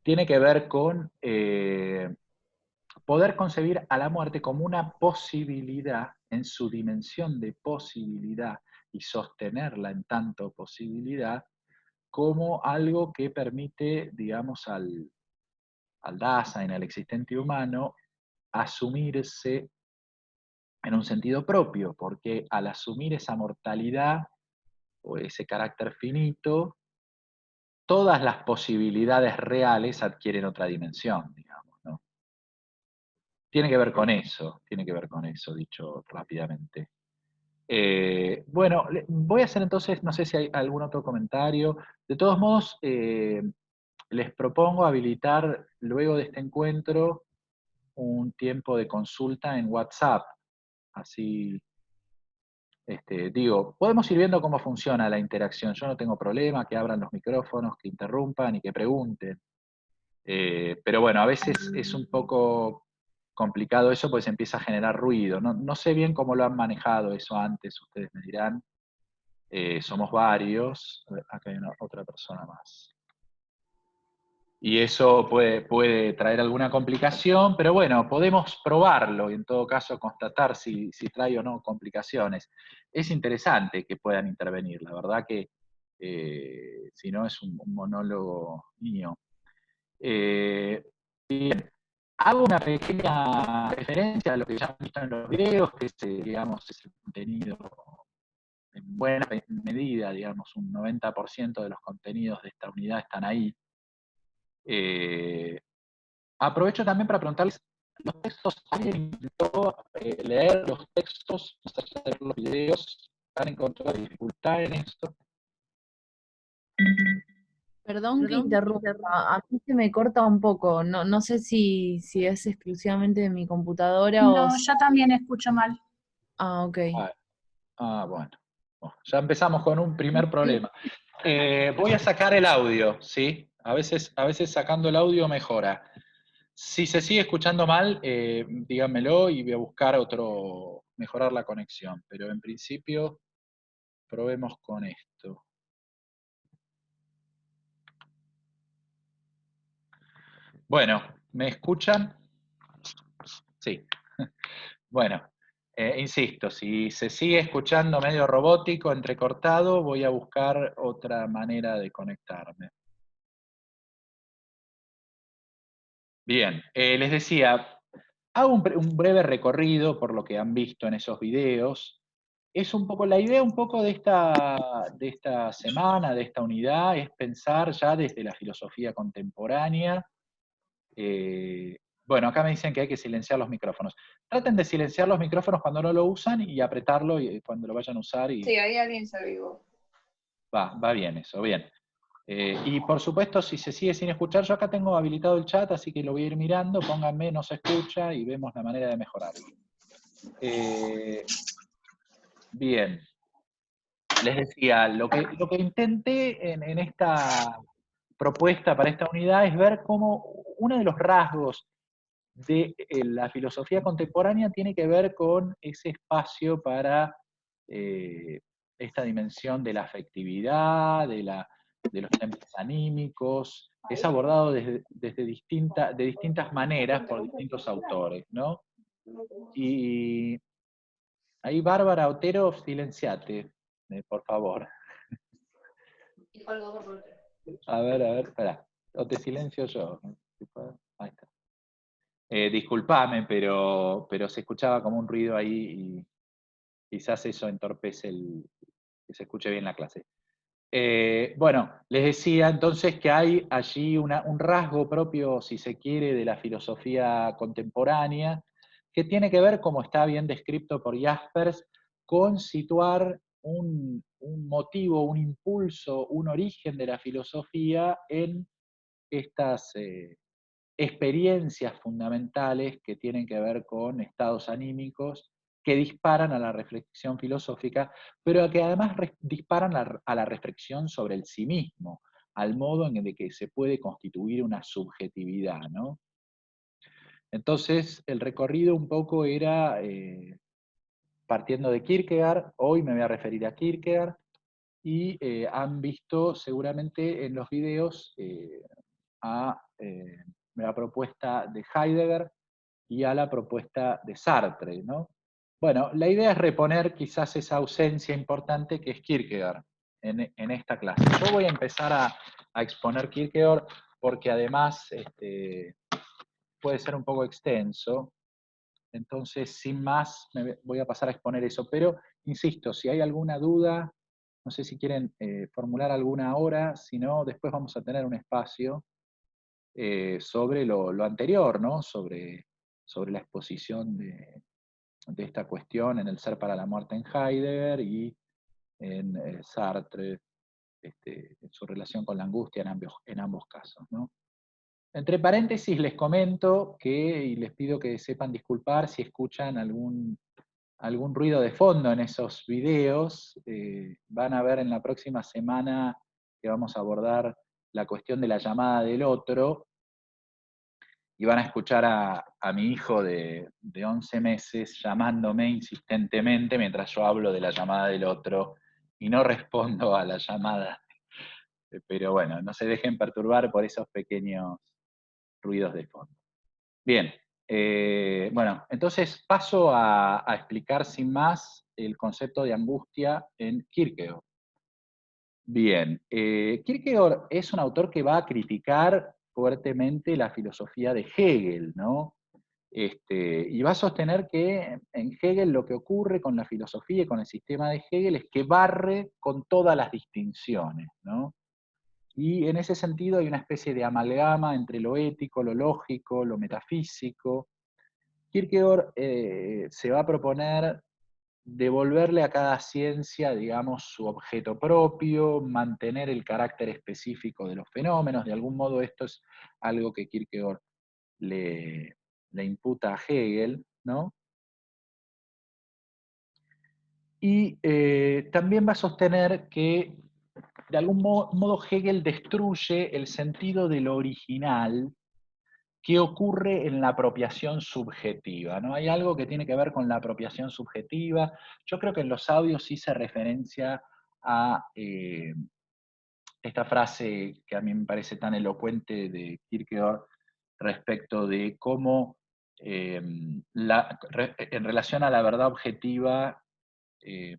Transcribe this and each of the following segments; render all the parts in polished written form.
tiene que ver con poder concebir a la muerte como una posibilidad en su dimensión de posibilidad y sostenerla en tanto posibilidad como algo que permite, digamos, al Dasein, al existente humano, asumirse en un sentido propio, porque al asumir esa mortalidad o ese carácter finito, todas las posibilidades reales adquieren otra dimensión, digamos, ¿no? Tiene que ver con eso, dicho rápidamente. Bueno, voy a hacer entonces, no sé si hay algún otro comentario. De todos modos, les propongo habilitar luego de este encuentro un tiempo de consulta en WhatsApp. Así, digo, podemos ir viendo cómo funciona la interacción. Yo no tengo problema que abran los micrófonos, que interrumpan y que pregunten. Pero bueno, a veces es un poco complicado eso porque se empieza a generar ruido. No sé bien cómo lo han manejado eso antes, ustedes me dirán. Somos varios. A ver, acá hay otra persona más. Y eso puede traer alguna complicación, pero bueno, podemos probarlo y en todo caso constatar si trae o no complicaciones. Es interesante que puedan intervenir, la verdad que si no es un monólogo mío. Bien, hago una pequeña referencia a lo que ya han visto en los videos, que es, digamos, es el contenido en buena medida, digamos, un 90% de los contenidos de esta unidad están ahí. Aprovecho también para preguntarles, ¿los textos, alguien intentó leer los textos, más allá de ver los videos? ¿Han encontrado dificultad en esto? Perdón que interrumpa, a mí se me corta un poco, no sé si es exclusivamente de mi computadora o... No, yo también escucho mal. Ah, ok. Bueno. Ya empezamos con un primer problema. Voy a sacar el audio, ¿sí? A veces sacando el audio mejora. Si se sigue escuchando mal, díganmelo y voy a buscar mejorar la conexión. Pero en principio, probemos con esto. Bueno, ¿me escuchan? Sí. Bueno, insisto, si se sigue escuchando medio robótico, entrecortado, voy a buscar otra manera de conectarme. Bien, les decía, hago un breve recorrido por lo que han visto en esos videos. Es un poco, la idea un poco de esta semana, de esta unidad, es pensar ya desde la filosofía contemporánea. Bueno, acá me dicen que hay que silenciar los micrófonos. Traten de silenciar los micrófonos cuando no lo usan y apretarlo cuando lo vayan a usar. Sí, ahí alguien se avivó. Va bien eso, bien. Y por supuesto, si se sigue sin escuchar, yo acá tengo habilitado el chat, así que lo voy a ir mirando, pónganme no se escucha y vemos la manera de mejorarlo. Bien, les decía, lo que intenté en esta propuesta para esta unidad es ver cómo uno de los rasgos de la filosofía contemporánea tiene que ver con ese espacio para esta dimensión de la afectividad, de los templos anímicos, es abordado de distintas maneras por distintos autores, ¿no? Y ahí, Bárbara Otero, silenciate, por favor. A ver, espera. O te silencio yo. Ahí está. Disculpame, pero se escuchaba como un ruido ahí y quizás eso entorpece que se escuche bien la clase. Bueno, les decía entonces que hay allí un rasgo propio, si se quiere, de la filosofía contemporánea, que tiene que ver, como está bien descrito por Jaspers, con situar un motivo, un impulso, un origen de la filosofía en estas experiencias fundamentales que tienen que ver con estados anímicos que disparan a la reflexión filosófica, pero que además disparan a la reflexión sobre el sí mismo, al modo en el que se puede constituir una subjetividad, ¿no? Entonces, el recorrido un poco era, partiendo de Kierkegaard, hoy me voy a referir a Kierkegaard, y han visto seguramente en los videos a la propuesta de Heidegger y a la propuesta de Sartre, ¿no? Bueno, la idea es reponer quizás esa ausencia importante que es Kierkegaard en esta clase. Yo voy a empezar a exponer Kierkegaard porque además puede ser un poco extenso, entonces sin más me voy a pasar a exponer eso, pero insisto, si hay alguna duda, no sé si quieren formular alguna ahora, si no, después vamos a tener un espacio sobre lo anterior, ¿no? Sobre la exposición de esta cuestión en El ser para la muerte en Heidegger y en Sartre, en su relación con la angustia en ambos casos, ¿no? Entre paréntesis les comento y les pido que sepan disculpar si escuchan algún ruido de fondo en esos videos. Van a ver en la próxima semana que vamos a abordar la cuestión de la llamada del otro, y van a escuchar a mi hijo de 11 meses llamándome insistentemente mientras yo hablo de la llamada del otro y no respondo a la llamada. Pero bueno, no se dejen perturbar por esos pequeños ruidos de fondo. Bien, bueno, entonces paso a explicar sin más el concepto de angustia en Kierkegaard. Bien, Kierkegaard es un autor que va a criticar fuertemente la filosofía de Hegel, ¿no? Y va a sostener que en Hegel lo que ocurre con la filosofía y con el sistema de Hegel es que barre con todas las distinciones, ¿no? Y en ese sentido hay una especie de amalgama entre lo ético, lo lógico, lo metafísico. Kierkegaard se va a proponer devolverle a cada ciencia, digamos, su objeto propio, mantener el carácter específico de los fenómenos. De algún modo esto es algo que Kierkegaard le imputa a Hegel, ¿no? Y también va a sostener que de algún modo Hegel destruye el sentido de lo original que ocurre en la apropiación subjetiva, ¿no? Hay algo que tiene que ver con la apropiación subjetiva. Yo creo que en los audios hice referencia a esta frase que a mí me parece tan elocuente de Kierkegaard respecto de cómo en relación a la verdad objetiva eh,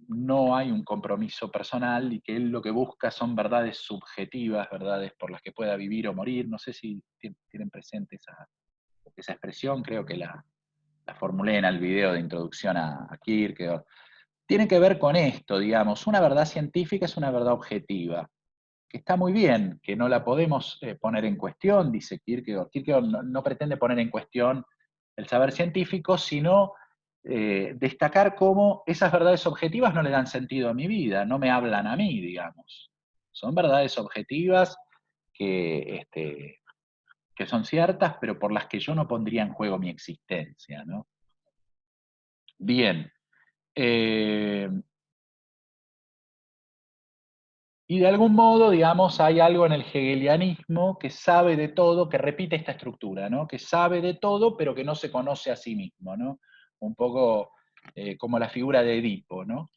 no hay un compromiso personal y que él lo que busca son verdades subjetivas, verdades por las que pueda vivir o morir. No sé si tienen presente esa expresión, creo que la formulé en el video de introducción a Kierkegaard. Tiene que ver con esto, digamos, una verdad científica es una verdad objetiva, que está muy bien, que no la podemos poner en cuestión, dice Kierkegaard. Kierkegaard no pretende poner en cuestión el saber científico, sino destacar cómo esas verdades objetivas no le dan sentido a mi vida, no me hablan a mí, digamos. Son verdades objetivas que, que son ciertas, pero por las que yo no pondría en juego mi existencia, ¿no? Bien. Y de algún modo, digamos, hay algo en el hegelianismo que sabe de todo, que repite esta estructura, ¿no? Que sabe de todo, pero que no se conoce a sí mismo, ¿no? Un poco como la figura de Edipo, ¿no?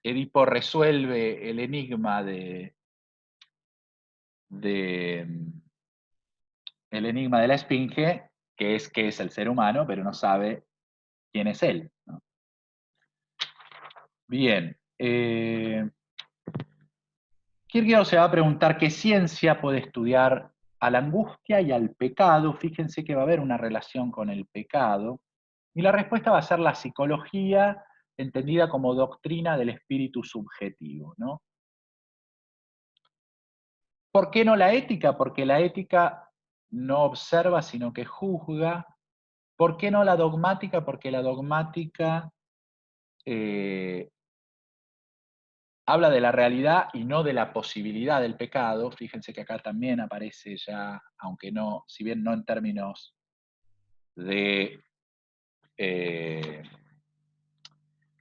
Edipo resuelve el enigma el enigma de la esfinge, que es qué es el ser humano, pero no sabe quién es él, ¿no? Bien. Kierkegaard se va a preguntar qué ciencia puede estudiar a la angustia y al pecado. Fíjense que va a haber una relación con el pecado. Y la respuesta va a ser la psicología, entendida como doctrina del espíritu subjetivo, ¿no? ¿Por qué no la ética? Porque la ética no observa, sino que juzga. ¿Por qué no la dogmática? Porque la dogmática habla de la realidad y no de la posibilidad del pecado. Fíjense que acá también aparece ya, aunque no, si bien no en términos de,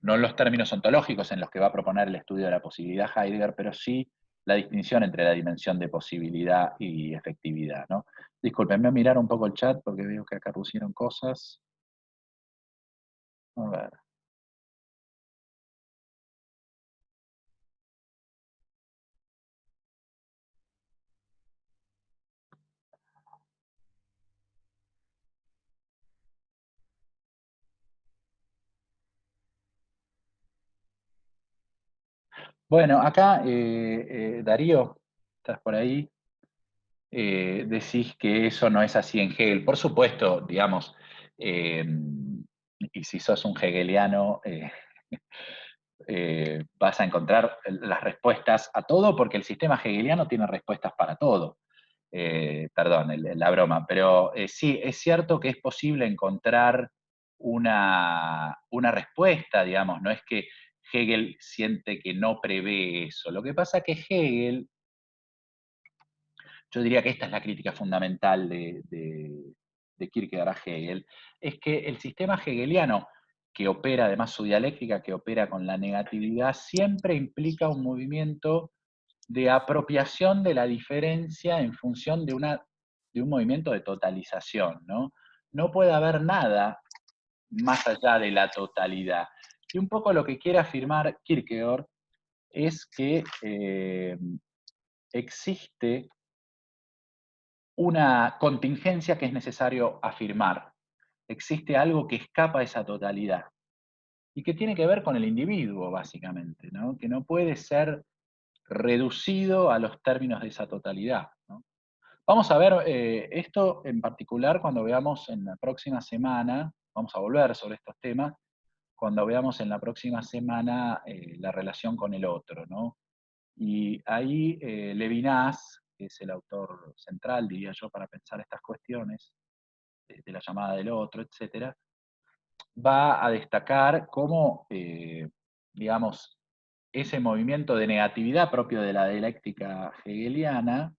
no en los términos ontológicos en los que va a proponer el estudio de la posibilidad Heidegger, pero sí la distinción entre la dimensión de posibilidad y efectividad, ¿no? Disculpen, voy a mirar un poco el chat porque veo que acá pusieron cosas. A ver. Bueno, acá, Darío, estás por ahí, decís que eso no es así en Hegel. Por supuesto, digamos, y si sos un hegeliano, vas a encontrar las respuestas a todo, porque el sistema hegeliano tiene respuestas para todo. Perdón, la broma, pero sí, es cierto que es posible encontrar una respuesta, digamos, no es que Hegel siente que no prevé eso. Lo que pasa es que Hegel, yo diría que esta es la crítica fundamental de Kierkegaard a Hegel, es que el sistema hegeliano, que opera, además su dialéctica, que opera con la negatividad, siempre implica un movimiento de apropiación de la diferencia en función de un movimiento de totalización, ¿no? No puede haber nada más allá de la totalidad. Y un poco lo que quiere afirmar Kierkegaard es que existe una contingencia que es necesario afirmar. Existe algo que escapa a esa totalidad y que tiene que ver con el individuo, básicamente, ¿no? Que no puede ser reducido a los términos de esa totalidad, ¿no? Vamos a ver esto en particular cuando veamos en la próxima semana, vamos a volver sobre estos temas, cuando veamos en la próxima semana la relación con el otro, ¿no? Y ahí Levinas, que es el autor central, diría yo, para pensar estas cuestiones, de la llamada del otro, etcétera, va a destacar cómo, digamos, ese movimiento de negatividad propio de la dialéctica hegeliana,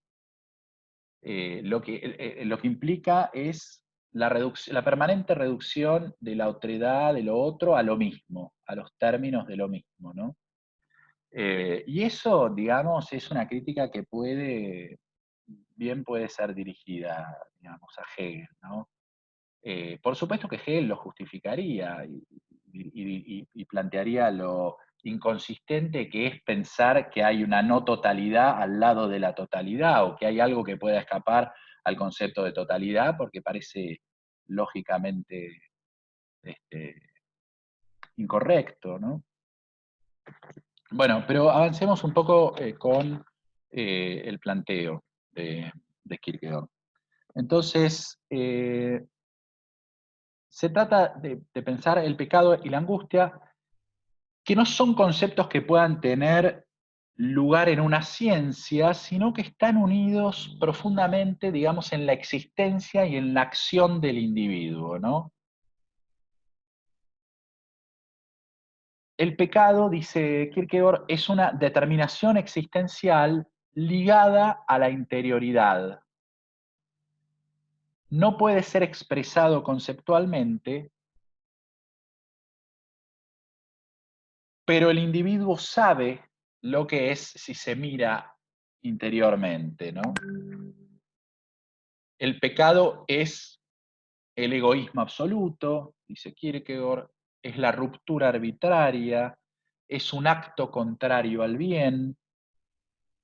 lo que implica es la permanente reducción de la otredad, de lo otro, a lo mismo, a los términos de lo mismo, ¿no? Y eso, digamos, es una crítica que bien puede ser dirigida, digamos, a Hegel, ¿no? Por supuesto que Hegel lo justificaría y plantearía lo inconsistente que es pensar que hay una no totalidad al lado de la totalidad, o que hay algo que pueda escapar al concepto de totalidad, porque parece lógicamente este, incorrecto, ¿no? Bueno, pero avancemos un poco con el planteo de Kierkegaard. Entonces, se trata de pensar el pecado y la angustia, que no son conceptos que puedan tener lugar en una ciencia, sino que están unidos profundamente, digamos, en la existencia y en la acción del individuo, ¿no? El pecado, dice Kierkegaard, es una determinación existencial ligada a la interioridad. No puede ser expresado conceptualmente, pero el individuo sabe lo que es si se mira interiormente, ¿no? El pecado es el egoísmo absoluto, dice Kierkegaard, es la ruptura arbitraria, es un acto contrario al bien,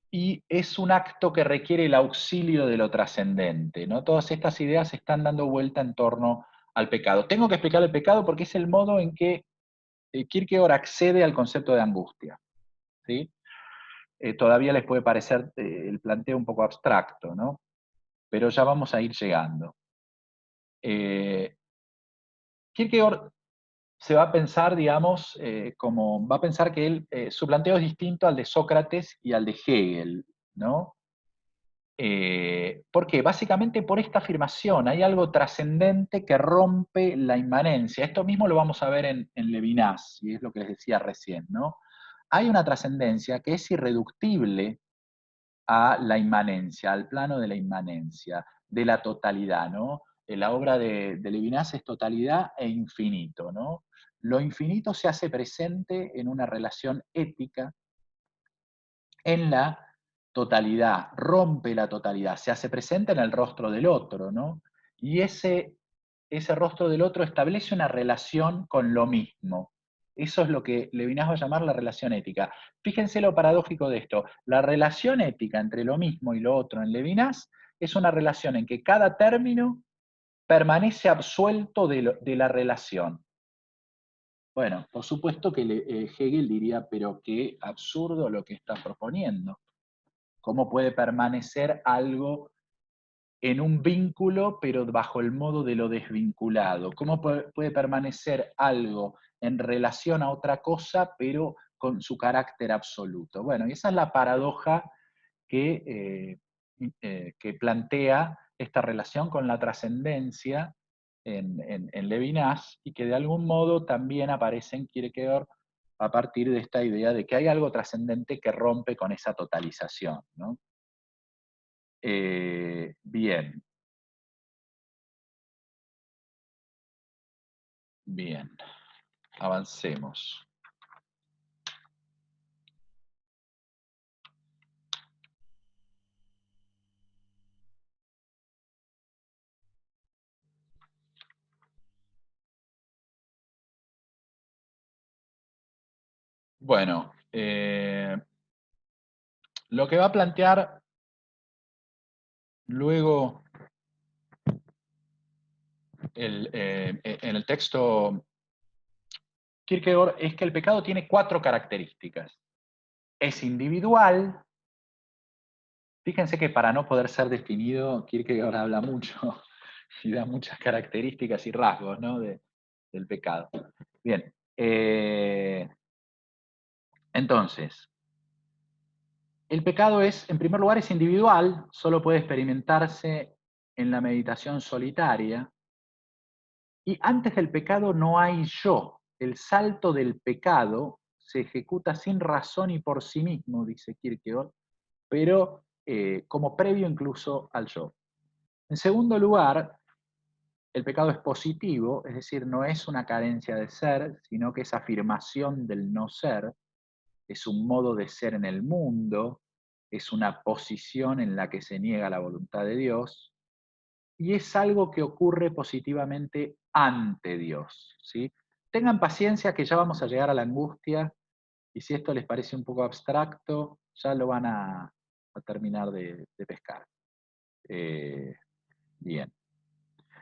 y es un acto que requiere el auxilio de lo trascendente, ¿no? Todas estas ideas están dando vuelta en torno al pecado. Tengo que explicar el pecado porque es el modo en que Kierkegaard accede al concepto de angustia, ¿sí? Todavía les puede parecer el planteo un poco abstracto, ¿no? Pero ya vamos a ir llegando. Kierkegaard se va a pensar, digamos, va a pensar que su planteo es distinto al de Sócrates y al de Hegel, ¿no? ¿Por qué? Básicamente por esta afirmación, hay algo trascendente que rompe la inmanencia. Esto mismo lo vamos a ver en Levinas, y es lo que les decía recién, ¿no? Hay una trascendencia que es irreductible a la inmanencia, al plano de la inmanencia, de la totalidad, ¿no? La obra de Levinas es totalidad e infinito, ¿no? Lo infinito se hace presente en una relación ética, en la totalidad, rompe la totalidad, se hace presente en el rostro del otro, ¿no? Y ese rostro del otro establece una relación con lo mismo. Eso es lo que Levinas va a llamar la relación ética. Fíjense lo paradójico de esto. La relación ética entre lo mismo y lo otro en Levinas es una relación en que cada término permanece absuelto de la relación. Bueno, por supuesto que Hegel diría, pero qué absurdo lo que estás proponiendo. ¿Cómo puede permanecer algo en un vínculo, pero bajo el modo de lo desvinculado? ¿Cómo puede permanecer algo en relación a otra cosa, pero con su carácter absoluto? Bueno, y esa es la paradoja que plantea esta relación con la trascendencia en Levinas, y que de algún modo también aparece en Kierkegaard a partir de esta idea de que hay algo trascendente que rompe con esa totalización, ¿no? Bien, bien, avancemos. Bueno, lo que va a plantear luego en el texto Kierkegaard es que el pecado tiene 4 características. Es individual. Fíjense que para no poder ser definido, Kierkegaard habla mucho y da muchas características y rasgos, ¿no? del pecado. Bien, entonces, el pecado es, en primer lugar, es individual, solo puede experimentarse en la meditación solitaria, y antes del pecado no hay yo. El salto del pecado se ejecuta sin razón y por sí mismo, dice Kierkegaard, pero como previo incluso al yo. En segundo lugar, el pecado es positivo, es decir, no es una carencia de ser, sino que es afirmación del no ser, es un modo de ser en el mundo, es una posición en la que se niega la voluntad de Dios, y es algo que ocurre positivamente ante Dios, ¿sí? Tengan paciencia que ya vamos a llegar a la angustia, y si esto les parece un poco abstracto, ya lo van a terminar de pescar. Bien.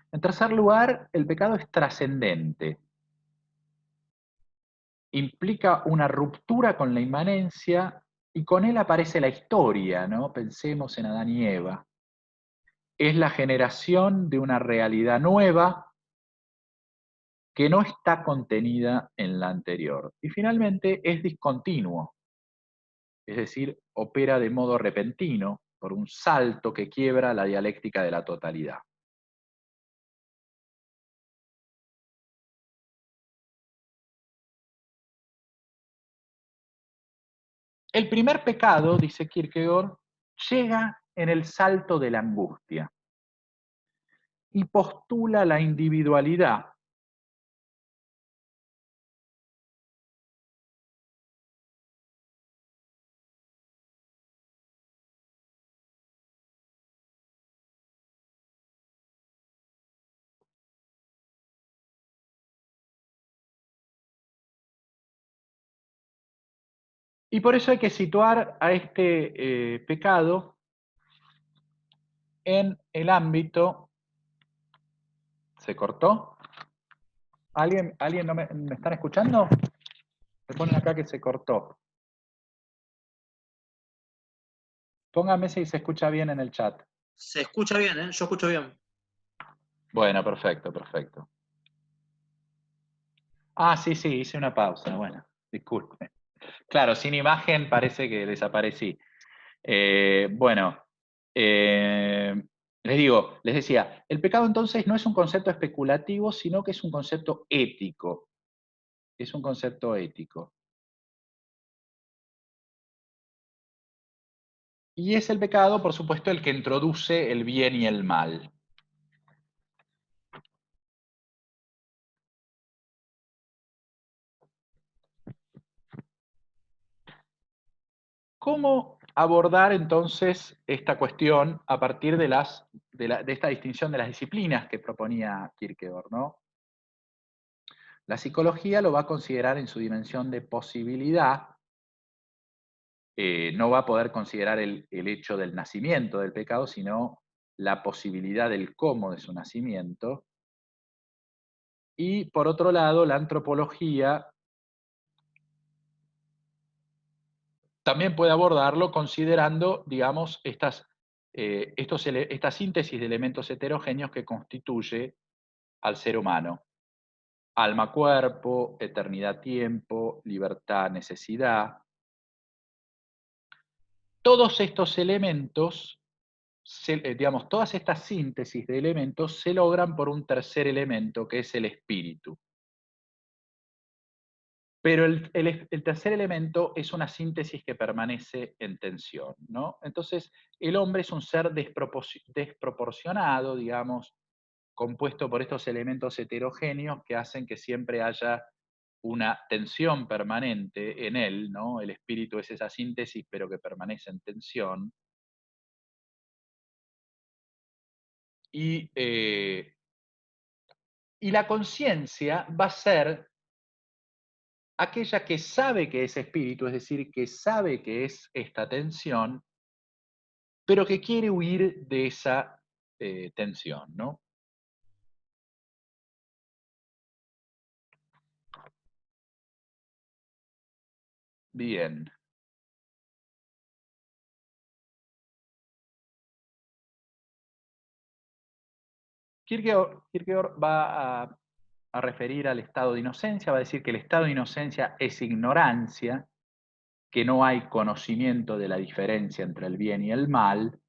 En tercer lugar, el pecado es trascendente. Implica una ruptura con la inmanencia y con él aparece la historia, ¿no? Pensemos en Adán y Eva. Es la generación de una realidad nueva que no está contenida en la anterior. Y finalmente es discontinuo, es decir, opera de modo repentino, por un salto que quiebra la dialéctica de la totalidad. El primer pecado, dice Kierkegaard, llega en el salto de la angustia y postula la individualidad. Y por eso hay que situar a este pecado en el ámbito... ¿Se cortó? ¿Alguien no me están escuchando? Me ponen acá que se cortó. Pónganme si se escucha bien en el chat. Se escucha bien, ¿eh? Yo escucho bien. Bueno, perfecto, perfecto. Ah, sí, hice una pausa. Bueno, disculpen. Claro, sin imagen parece que desaparecí. Bueno, les decía, el pecado entonces no es un concepto especulativo, sino que es un concepto ético. Es un concepto ético. Y es el pecado, por supuesto, el que introduce el bien y el mal. ¿Cómo abordar entonces esta cuestión a partir de esta distinción de las disciplinas que proponía Kierkegaard, ¿no? La psicología lo va a considerar en su dimensión de posibilidad, no va a poder considerar el hecho del nacimiento del pecado, sino la posibilidad del cómo de su nacimiento. Y por otro lado, la antropología también puede abordarlo considerando, digamos, estas síntesis de elementos heterogéneos que constituye al ser humano. Alma-cuerpo, eternidad-tiempo, libertad-necesidad. Todos estos elementos, digamos, todas estas síntesis de elementos se logran por un tercer elemento, que es el espíritu. Pero el tercer elemento es una síntesis que permanece en tensión, ¿no? Entonces, el hombre es un ser desproporcionado, digamos, compuesto por estos elementos heterogéneos que hacen que siempre haya una tensión permanente en él, ¿no? El espíritu es esa síntesis, pero que permanece en tensión. Y la conciencia va a ser aquella que sabe que es espíritu, es decir, que sabe que es esta tensión, pero que quiere huir de esa tensión, ¿no? Bien. Kierkegaard va a referir al estado de inocencia, va a decir que el estado de inocencia es ignorancia, que no hay conocimiento de la diferencia entre el bien y el mal,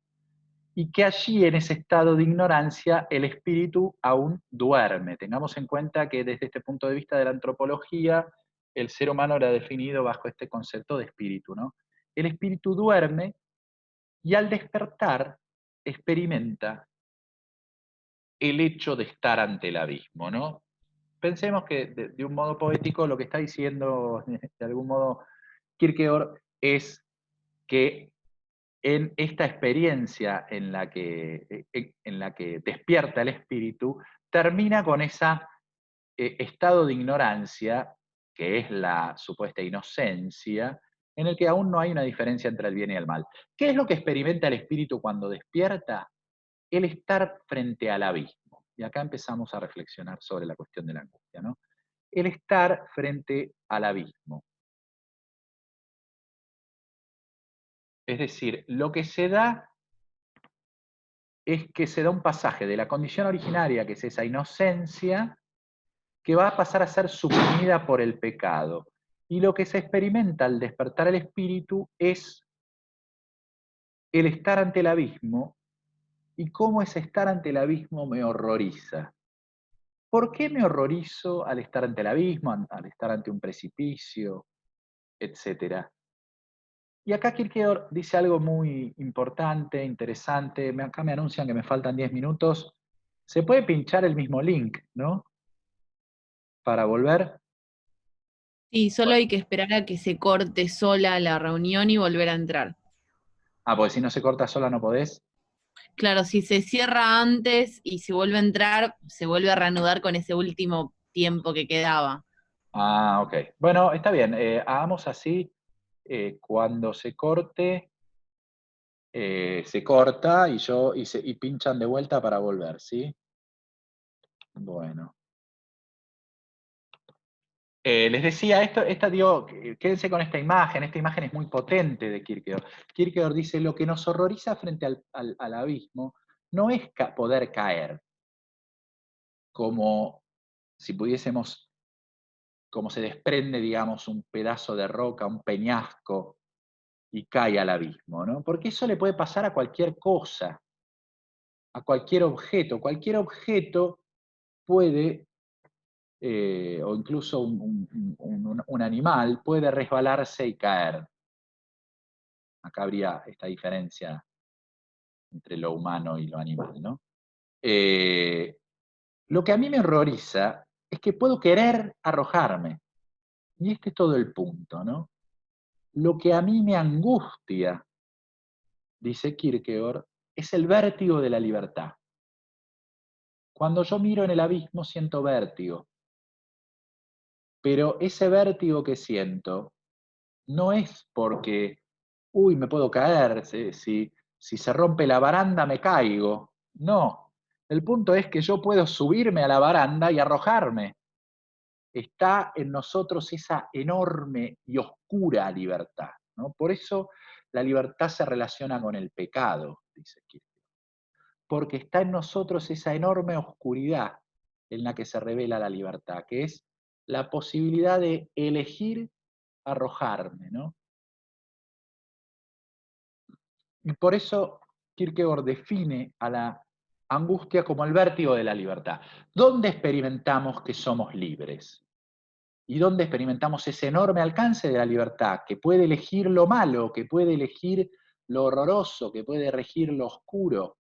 y que allí en ese estado de ignorancia el espíritu aún duerme. Tengamos en cuenta que desde este punto de vista de la antropología, el ser humano era definido bajo este concepto de espíritu, ¿no? El espíritu duerme y al despertar experimenta el hecho de estar ante el abismo, ¿no? Pensemos que de un modo poético lo que está diciendo de algún modo Kierkegaard es que en esta experiencia en la que despierta el espíritu, termina con ese estado de ignorancia, que es la supuesta inocencia, en el que aún no hay una diferencia entre el bien y el mal. ¿Qué es lo que experimenta el espíritu cuando despierta? El estar frente al abismo. Y acá empezamos a reflexionar sobre la cuestión de la angustia, ¿no? El estar frente al abismo. Es decir, lo que se da es que se da un pasaje de la condición originaria, que es esa inocencia, que va a pasar a ser suprimida por el pecado. Y lo que se experimenta al despertar el espíritu es el estar ante el abismo, y cómo ese estar ante el abismo me horroriza. ¿Por qué me horrorizo al estar ante el abismo, al estar ante un precipicio, etcétera? Y acá Kierkegaard dice algo muy importante, interesante. Acá me anuncian que me faltan 10 minutos. Se puede pinchar el mismo link, ¿no? Para volver. Sí, solo hay que esperar a que se corte sola la reunión y volver a entrar. Ah, porque si no se corta sola no podés. Claro, si se cierra antes y se vuelve a entrar, se vuelve a reanudar con ese último tiempo que quedaba. Ah, ok. Bueno, está bien. Hagamos así. Cuando se corte, se corta y pinchan de vuelta para volver, ¿sí? Bueno. Les decía, quédense con esta imagen es muy potente de Kierkegaard. Kierkegaard dice, lo que nos horroriza frente al abismo no es poder caer, como si pudiésemos, como se desprende, digamos, un pedazo de roca, un peñasco, y cae al abismo, ¿no? Porque eso le puede pasar a cualquier cosa, a cualquier objeto. Cualquier objeto puede, o incluso un animal, puede resbalarse y caer. Acá habría esta diferencia entre lo humano y lo animal, ¿no? Lo que a mí me horroriza es que puedo querer arrojarme. Y este es todo el punto, ¿no? Lo que a mí me angustia, dice Kierkegaard, es el vértigo de la libertad. Cuando yo miro en el abismo siento vértigo, pero ese vértigo que siento no es porque, uy, me puedo caer, si se rompe la baranda me caigo. No, El punto es que yo puedo subirme a la baranda y arrojarme. Está en nosotros esa enorme y oscura libertad, ¿no? Por eso la libertad se relaciona con el pecado, dice Kierkegaard. Porque está en nosotros esa enorme oscuridad en la que se revela la libertad, que es la posibilidad de elegir arrojarme, ¿no? Y por eso Kierkegaard define a la angustia como el vértigo de la libertad. ¿Dónde experimentamos que somos libres? ¿Y dónde experimentamos ese enorme alcance de la libertad, que puede elegir lo malo, que puede elegir lo horroroso, que puede elegir lo oscuro?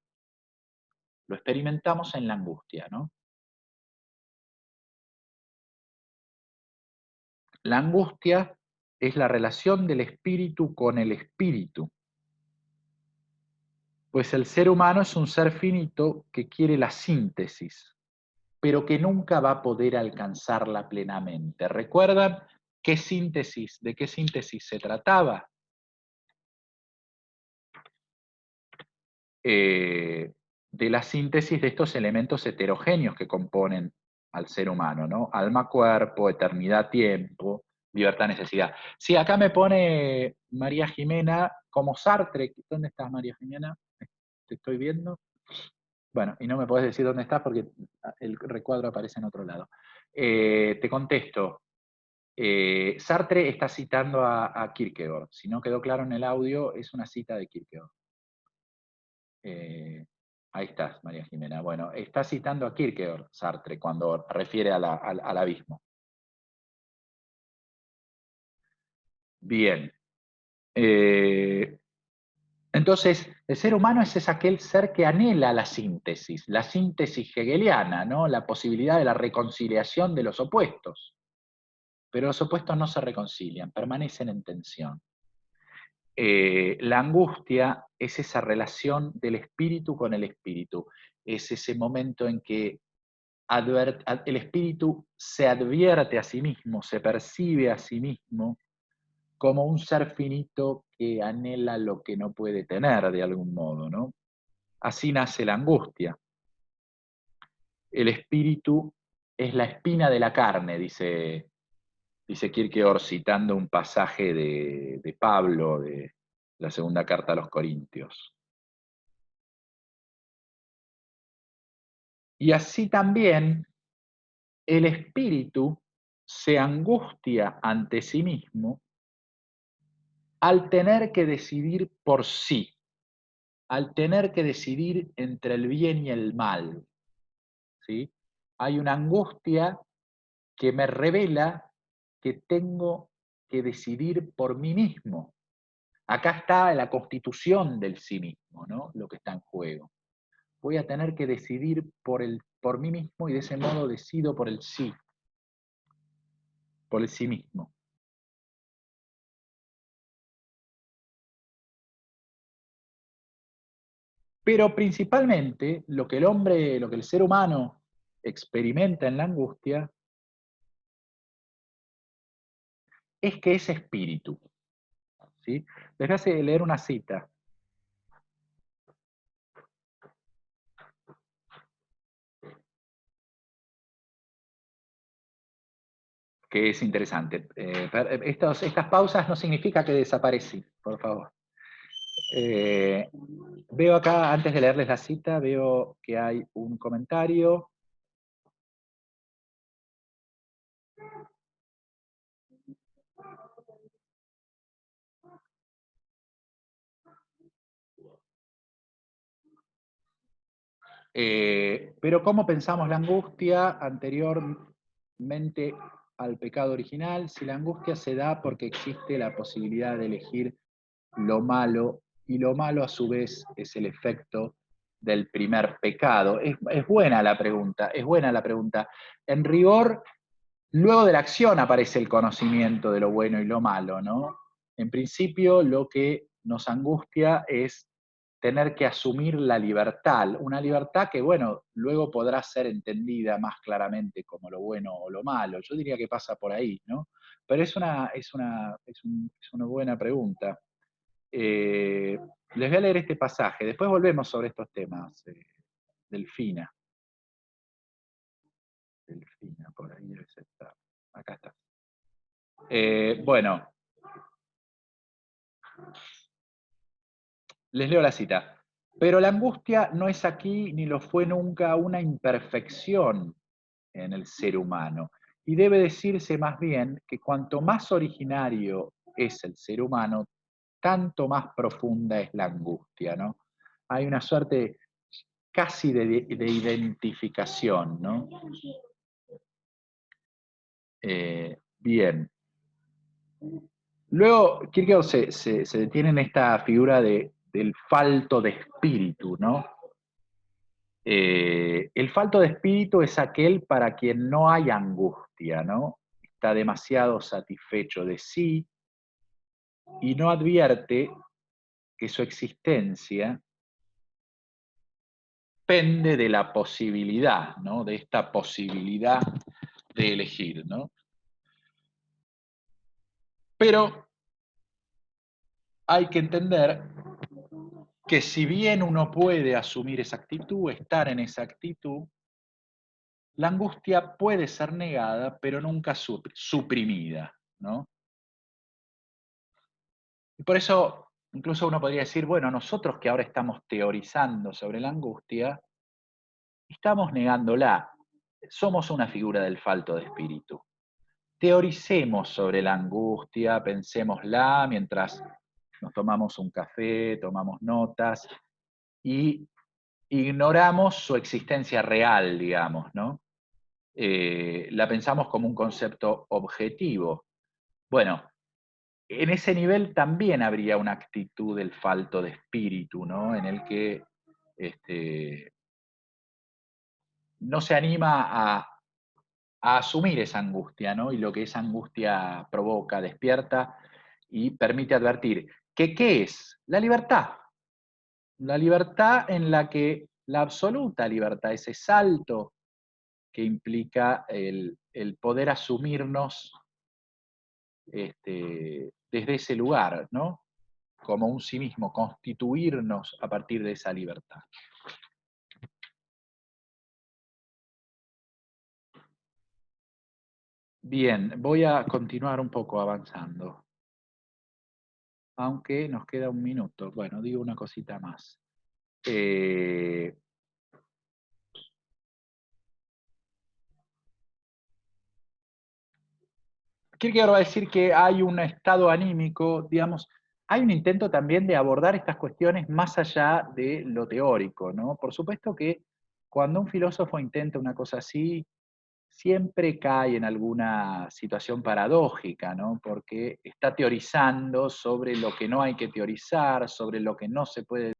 Lo experimentamos en la angustia, ¿no? La angustia es la relación del espíritu con el espíritu. Pues el ser humano es un ser finito que quiere la síntesis, pero que nunca va a poder alcanzarla plenamente. ¿Recuerdan qué síntesis, de qué síntesis se trataba? De la síntesis de estos elementos heterogéneos que componen al ser humano, ¿no? Alma, cuerpo, eternidad, tiempo, libertad, necesidad. Sí, acá me pone María Jimena como Sartre. ¿Dónde estás, María Jimena? Te estoy viendo. Bueno, y no me podés decir dónde estás porque el recuadro aparece en otro lado. Te contesto. Sartre está citando a Kierkegaard. Si no quedó claro en el audio, es una cita de Kierkegaard. Ahí estás, María Jimena. Bueno, está citando a Kierkegaard, Sartre, cuando refiere al abismo. Bien. Entonces, el ser humano es aquel ser que anhela la síntesis hegeliana, ¿no? La posibilidad de la reconciliación de los opuestos. Pero los opuestos no se reconcilian, permanecen en tensión. La angustia es esa relación del espíritu con el espíritu. Es ese momento en que el espíritu se advierte a sí mismo, se percibe a sí mismo como un ser finito que anhela lo que no puede tener de algún modo, ¿no? Así nace la angustia. El espíritu es la espina de la carne, dice Kierkegaard citando un pasaje de Pablo, de la segunda carta a los Corintios. Y así también el espíritu se angustia ante sí mismo al tener que decidir por sí, al tener que decidir entre el bien y el mal. ¿Sí? Hay una angustia que me revela que tengo que decidir por mí mismo. Acá está la constitución del sí mismo, ¿no? Lo que está en juego. Voy a tener que decidir por mí mismo y de ese modo decido por el sí mismo. Pero principalmente lo que el ser humano experimenta en la angustia es que es espíritu. ¿Sí? Les voy a leer una cita. Que es interesante. Estas pausas no significa que desaparecí, por favor. Veo acá, antes de leerles la cita, veo que hay un comentario. Pero ¿cómo pensamos la angustia anteriormente al pecado original? Si la angustia se da porque existe la posibilidad de elegir lo malo, y lo malo a su vez es el efecto del primer pecado. Es buena la pregunta, es buena la pregunta. En rigor, luego de la acción aparece el conocimiento de lo bueno y lo malo, ¿no? En principio, lo que nos angustia es tener que asumir la libertad, una libertad que, bueno, luego podrá ser entendida más claramente como lo bueno o lo malo. Yo diría que pasa por ahí, ¿no? Pero es una buena pregunta. Les voy a leer este pasaje, después volvemos sobre estos temas. Delfina. Delfina, por ahí debe estar. Acá está. Bueno, les leo la cita. Pero la angustia no es aquí ni lo fue nunca una imperfección en el ser humano. Y debe decirse más bien que cuanto más originario es el ser humano, tanto más profunda es la angustia, ¿no? Hay una suerte casi de identificación, ¿no? Bien. Luego, Kierkegaard se detiene en esta figura del falto de espíritu, ¿no? El falto de espíritu es aquel para quien no hay angustia, ¿no? Está demasiado satisfecho de sí y no advierte que su existencia pende de la posibilidad, ¿no? De esta posibilidad de elegir, ¿no? Pero hay que entender que si bien uno puede asumir esa actitud, estar en esa actitud, la angustia puede ser negada, pero nunca suprimida, ¿no? Y por eso, incluso uno podría decir, bueno, nosotros que ahora estamos teorizando sobre la angustia, estamos negándola. Somos una figura del falto de espíritu. Teoricemos sobre la angustia, pensémosla mientras nos tomamos un café, tomamos notas y ignoramos su existencia real, digamos, ¿no? La pensamos como un concepto objetivo. Bueno, en ese nivel también habría una actitud del falto de espíritu, ¿no? En el que no se anima a asumir esa angustia, ¿no? Y lo que esa angustia provoca, despierta y permite advertir. ¿Qué es? La libertad. La libertad en la que la absoluta libertad, ese salto que implica el poder asumirnos desde ese lugar, ¿no? Como un sí mismo, constituirnos a partir de esa libertad. Bien, voy a continuar un poco avanzando. Aunque nos queda un minuto. Bueno, digo una cosita más. Kierkegaard va a decir que hay un estado anímico, digamos, hay un intento también de abordar estas cuestiones más allá de lo teórico, ¿no? Por supuesto que cuando un filósofo intenta una cosa así, siempre cae en alguna situación paradójica, ¿no? Porque está teorizando sobre lo que no hay que teorizar, sobre lo que no se puede